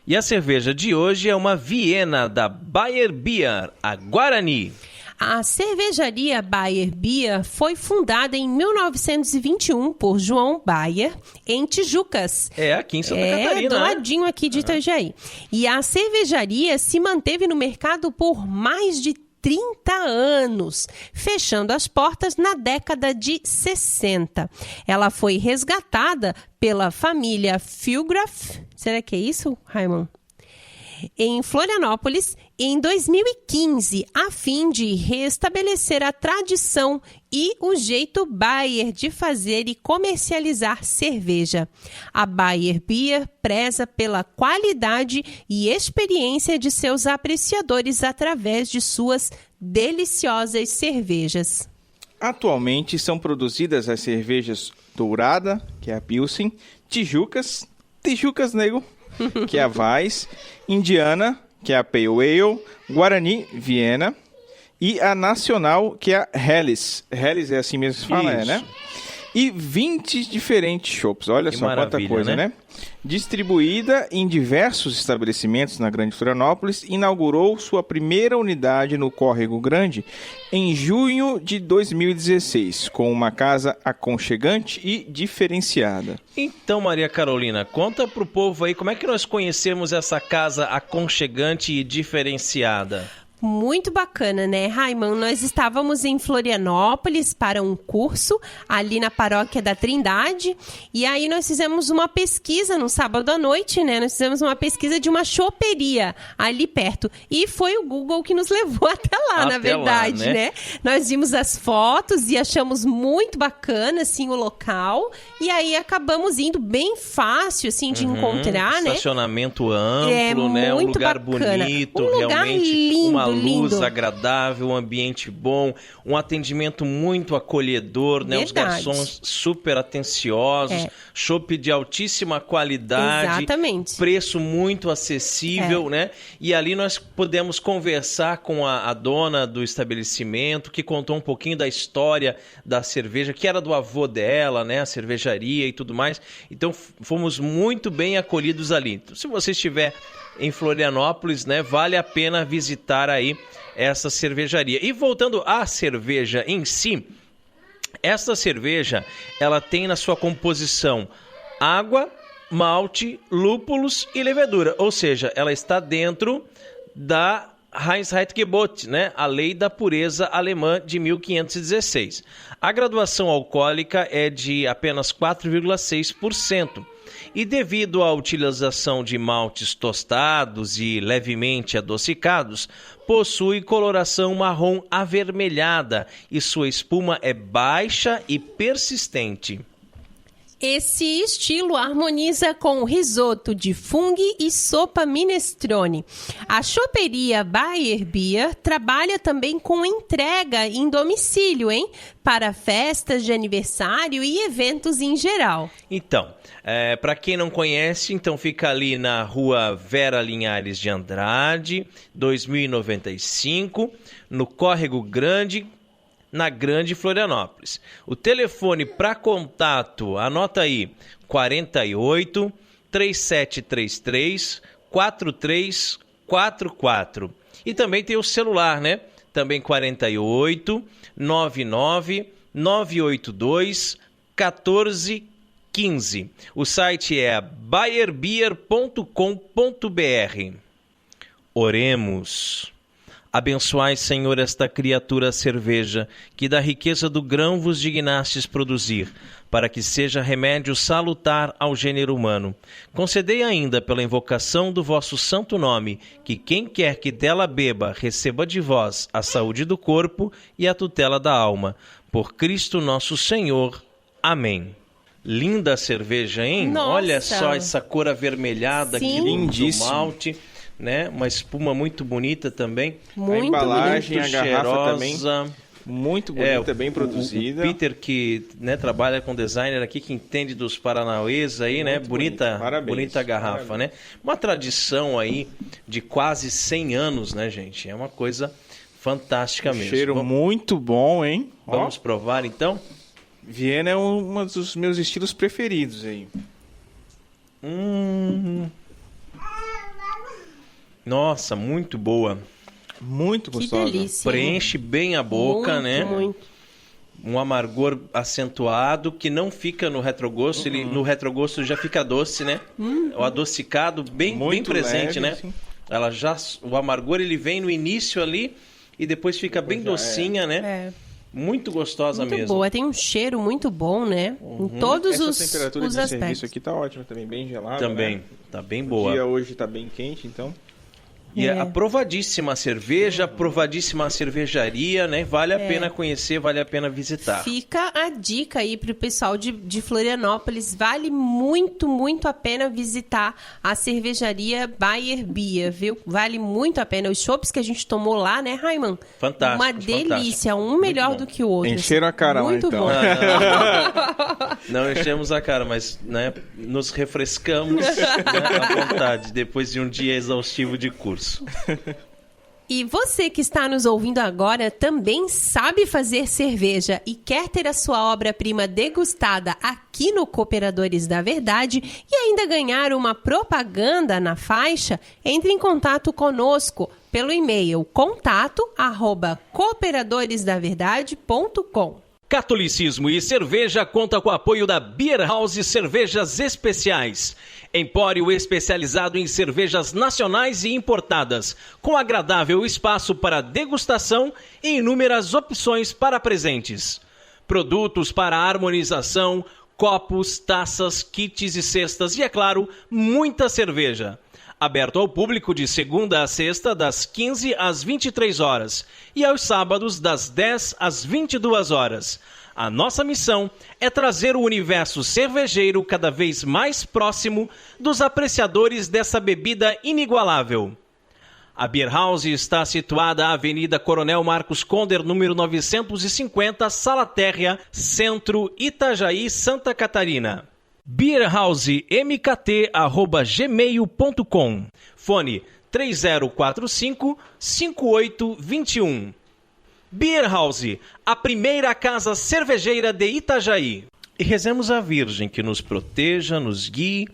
E a cerveja de hoje é uma Viena da Bayer Beer, a Guarani. A cervejaria Bayer Beer foi fundada em 1921 por João Bayer, em Tijucas. Aqui em Santa Catarina. Do ladinho aqui de Itajaí. E a cervejaria se manteve no mercado por mais de 30 anos, fechando as portas na década de 60. Ela foi resgatada pela família Philgraff, será que é isso, Raimon? Em Florianópolis, em 2015, a fim de restabelecer a tradição e o jeito Bayer de fazer e comercializar cerveja. A Bayer Beer preza pela qualidade e experiência de seus apreciadores através de suas deliciosas cervejas. Atualmente são produzidas as cervejas Dourada, que é a Pilsen, Tijucas Nego, que é a Weiss, Indiana, que é a Pale Ale, Guarani, Viena, e a Nacional, que é a Helles. Helles é assim mesmo que se fala, né? E 20 diferentes chopps, olha que só quanta coisa, né? Distribuída em diversos estabelecimentos na Grande Florianópolis, inaugurou sua primeira unidade no Córrego Grande em junho de 2016, com uma casa aconchegante e diferenciada. Então, Maria Carolina, conta pro povo aí como é que nós conhecemos essa casa aconchegante e diferenciada. Muito bacana, né, Raimon? Nós estávamos em Florianópolis para um curso ali na Paróquia da Trindade e aí nós fizemos uma pesquisa no sábado à noite, né? Nós fizemos uma pesquisa de uma choperia ali perto e foi o Google que nos levou até lá, na verdade, lá, né? Nós vimos as fotos e achamos muito bacana, assim, o local e aí acabamos indo bem fácil, assim, de encontrar, né? Estacionamento amplo, né? Um lugar bacana. bonito, Um lugar realmente lindo, uma luz lindo. agradável, um ambiente bom, um atendimento muito acolhedor, né? Os garçons super atenciosos, chopp de altíssima qualidade, exatamente, preço muito acessível, né? E ali nós pudemos conversar com a dona do estabelecimento, que contou um pouquinho da história da cerveja, que era do avô dela, né? A cervejaria e tudo mais. Então fomos muito bem acolhidos ali. Então, se você estiver em Florianópolis, né, vale a pena visitar aí essa cervejaria. E voltando à cerveja em si, essa cerveja, ela tem na sua composição água, malte, lúpulos e levedura, ou seja, ela está dentro da Reinheitsgebot, né, a lei da pureza alemã de 1516. A graduação alcoólica é de apenas 4,6%. E devido à utilização de maltes tostados e levemente adocicados, possui coloração marrom avermelhada e sua espuma é baixa e persistente. Esse estilo harmoniza com risoto de fungo e sopa minestrone. A choperia Bayer Beer trabalha também com entrega em domicílio, hein? Para festas de aniversário e eventos em geral. Então, para quem não conhece, então fica ali na rua Vera Linhares de Andrade, 2095, no Córrego Grande, na Grande Florianópolis. O telefone para contato, anota aí, 48 3733 4344. E também tem o celular, né? Também 48 99 982 1415. O site é bayerbeer.com.br. Oremos. Abençoai, Senhor, esta criatura cerveja, que da riqueza do grão vos dignastes produzir, para que seja remédio salutar ao gênero humano. Concedei ainda, pela invocação do vosso santo nome, que quem quer que dela beba, receba de vós a saúde do corpo e a tutela da alma. Por Cristo nosso Senhor. Amém. Linda a cerveja, hein? Nossa. Olha só essa cor avermelhada aqui do malte. Né? Uma espuma muito bonita também. A embalagem, muito a garrafa cheirosa. também. Muito bonita, bem produzida. O Peter, que trabalha com designer aqui, que entende dos paranauês aí, né? Bonita garrafa, parabéns. Né? Uma tradição aí de quase 100 anos, né, gente? É uma coisa fantástica mesmo. Cheiro muito bom, hein? Vamos provar, então? Viena é um dos meus estilos preferidos aí. Nossa, muito boa. Muito gostosa. Que delícia. Preenche bem a boca, muito, né? Muito. Um amargor acentuado que não fica no retrogosto. Ele, no retrogosto já fica doce, né? O adocicado bem presente, leve, né? Sim. O amargor ele vem no início ali e depois fica bem docinha, né? É. Muito gostosa Muito mesmo. boa, tem um cheiro muito bom, né? Em todos Essa os temperatura de aspectos. serviço aqui tá ótima também, bem gelada. Também, né? tá bem O boa. dia hoje tá bem quente, então... E aprovadíssima cerveja, aprovadíssima cervejaria, né? Vale a pena conhecer, vale a pena visitar. Fica a dica aí pro pessoal de Florianópolis. Vale muito, muito a pena visitar a cervejaria Bayer Beer, viu? Vale muito a pena. Os chopps que a gente tomou lá, né, Raiman? Fantástico. Uma delícia, um melhor do que o outro. Encheram a cara lá, muito então. bom. Não enchemos a cara, mas né, nos refrescamos à vontade depois de um dia exaustivo de curso. E você que está nos ouvindo agora também sabe fazer cerveja e quer ter a sua obra-prima degustada aqui no Cooperadores da Verdade e ainda ganhar uma propaganda na faixa? Entre em contato conosco pelo e-mail contato@cooperadoresdaverdade.com. Catolicismo e cerveja conta com o apoio da Beer House Cervejas Especiais. Empório especializado em cervejas nacionais e importadas, com agradável espaço para degustação e inúmeras opções para presentes. Produtos para harmonização, copos, taças, kits e cestas e, é claro, muita cerveja. Aberto ao público de segunda a sexta, das 15 às 23 horas e aos sábados, das 10 às 22 horas. A nossa missão é trazer o universo cervejeiro cada vez mais próximo dos apreciadores dessa bebida inigualável. A Beer House está situada à Avenida Coronel Marcos Conder, número 950, Sala Térrea, Centro, Itajaí, Santa Catarina. beerhousemkt@gmail.com. Fone 3045-5821. Beer House, a primeira casa cervejeira de Itajaí. E rezemos a Virgem que nos proteja, nos guie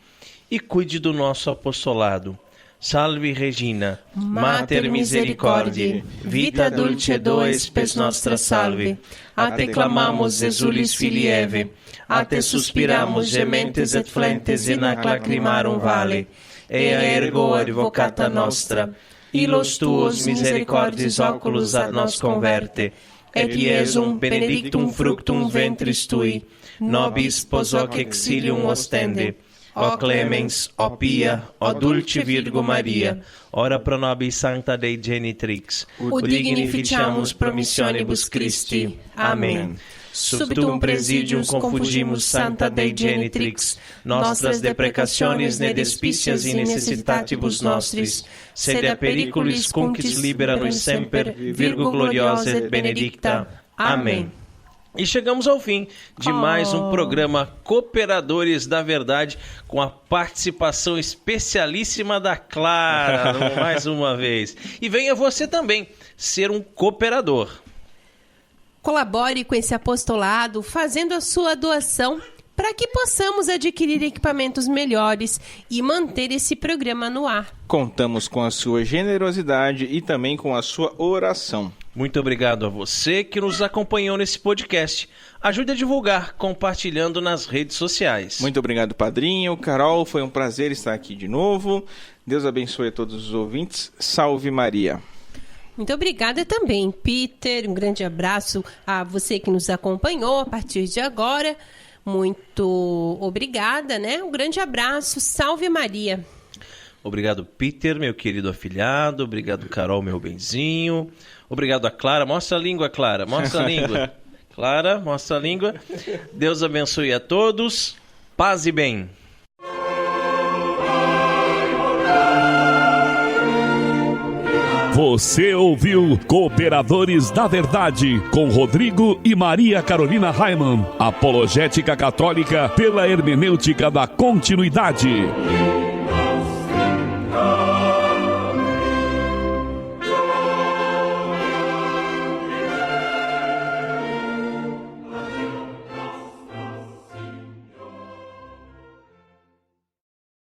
e cuide do nosso apostolado. Salve Regina, Mater Misericordiae, vita dulcedo spes nostra salve. A te clamamos, exulis filii Eve, a te suspiramus gementes et flentes in ac lacrimarum vale. Ea ergo advocata nostra, illos tuos misericordis oculos ad nos converte, et Iesum benedictum fructum ventris tui, nobis pos hoc exilium ostende. Ó Clemens, ó Pia, ó Dulce Virgo Maria, ora pro nobis Sancta Dei Genitrix, ut dignificiamus promissionibus Christi. Amém. Subtum presidium confugimus Sancta Dei Genitrix, nostras deprecationes ne despicias in necessitatibus nostris, sed a periculis cunquis libera nos semper, Virgo gloriosa et benedicta. Amém. E chegamos ao fim de mais um programa Cooperadores da Verdade, com a participação especialíssima da Clara, mais uma vez. E venha você também ser um cooperador. Colabore com esse apostolado, fazendo a sua doação para que possamos adquirir equipamentos melhores e manter esse programa no ar. Contamos com a sua generosidade e também com a sua oração. Muito obrigado a você que nos acompanhou nesse podcast. Ajude a divulgar, compartilhando nas redes sociais. Muito obrigado, padrinho. Carol, foi um prazer estar aqui de novo. Deus abençoe a todos os ouvintes. Salve Maria. Muito obrigada também, Peter. Um grande abraço a você que nos acompanhou a partir de agora. Muito obrigada, né? Um grande abraço. Salve Maria. Obrigado, Peter, meu querido afilhado. Obrigado, Carol, meu benzinho. Obrigado a Clara. Mostra a língua, Clara. Mostra a língua. Clara, mostra a língua. Deus abençoe a todos. Paz e bem. Você ouviu Cooperadores da Verdade, com Rodrigo e Maria Carolina Raimann. Apologética católica pela hermenêutica da continuidade.